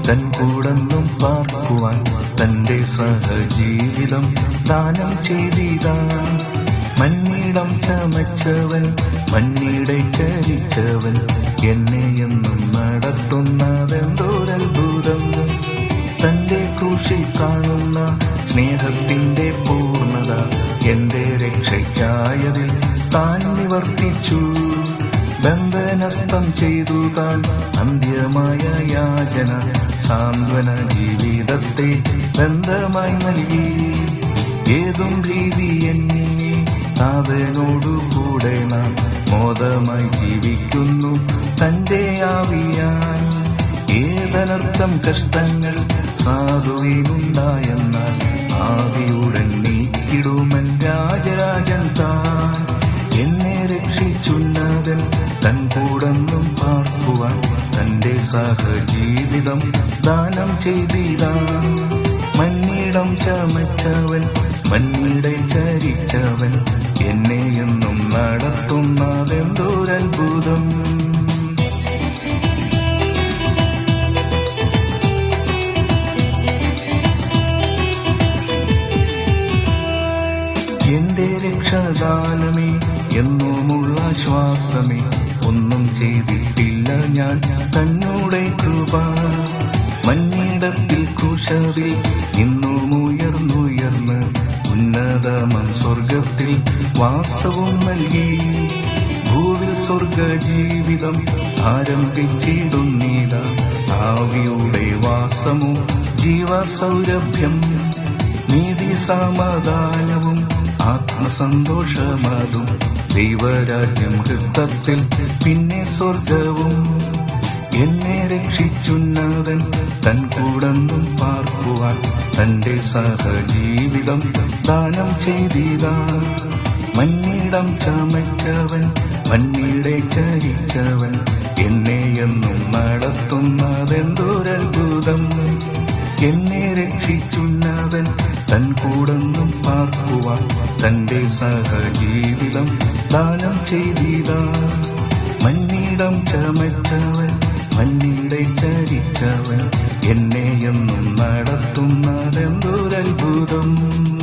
തൻ കൂടൊന്നും പാർക്കുവാൻ തന്റെ സഹജീവിതം ദാനം ചെയ്തിതാ. മന്നിടം ചമച്ചവൻ മണ്ണിടെ ചരിച്ചവൻ എന്നെ എന്നും നടത്തുന്നതെന്തോരത്ഭുതം. തന്റെ ക്രൂശിൽ കാണുന്ന സ്നേഹത്തിന്റെ പൂർണ്ണത എന്റെ രക്ഷയ്ക്കായതിൽ താൻ നിവർത്തിച്ചു. ബന്ധനസ്ഥം ചെയ്തു താൻ അന്ത്യമായ യാചന സാന്ത്വന ജീവിതത്തെ ബന്ധമായി നൽകി. ഏതും ഭീതി എന്നെ നാഥനോടുകൂടെ നാം മോദമായി ജീവിക്കുന്നു തന്റെ ആവിയാൽ. ഏതനർത്ഥം കഷ്ടങ്ങൾ സാധുവിനുണ്ടായെന്നാൽ ആവിയുടൻ നീക്കിടുമൻ രാജരാജൻ താൻ. എന്നെ രക്ഷിച്ചുന്നതൻ തൻ കൂടൊന്നും പാർക്കുവാൻ തന്റെ സഹജീവിതം ദാനം ചെയ്തിതാ. മന്നിടം ചമച്ചവൻ മണ്ണിടെ ചരിച്ചവൻ എന്നെ എന്നും നടത്തുന്നതെന്തോരത്ഭുതം. എന്റെ രക്ഷദാനമേ എന്നുമുള്ള ശ്വാസമേ ഒന്നും ചെയ്തിട്ടില്ല ഞാൻ തന്നോടെ കൃപ. മന്നിടത്തിൽ ക്രൂശിൽ ഇന്നും ഉയർന്നുയർന്ന് ഉന്നതമം സ്വർഗത്തിൽ വാസവും നൽകി. ഭൂവിൽ സ്വർഗ ജീവിതം ആരംഭിച്ചിടുന്നീത ആവിയുടെ വാസമോ ജീവസൗരഭ്യം. നീതി സമാധാനവും ആത്മസന്തോഷമതും ദൈവരാജ്യം ഹൃദയത്തിൽ പിന്നെ സ്വർഗവും. എന്നെ രക്ഷിച്ചുന്നതൻ തൻ കൂടൊന്നും പാർക്കുവാൻ തന്റെ സഹജീവിതം ദാനം ചെയ്തിതാ. മന്നിടം ചമച്ചവൻ മണ്ണിടെ ചരിച്ചവൻ എന്നെ എന്നും നടത്തുന്നതെന്തോരത്ഭുതം. എന്നെ രക്ഷിച്ചുന്നതൻ തൻ കൂടൊന്നും പാർക്കുവാൻ തന്റെ സഹജീവിതം ദാനം ചെയ്തിതാ. മന്നിടം ചമച്ചവൻ മണ്ണിടെ ചരിച്ചവൻ എന്നെ എന്നും നടത്തുന്നതെന്തോരത്ഭുതം.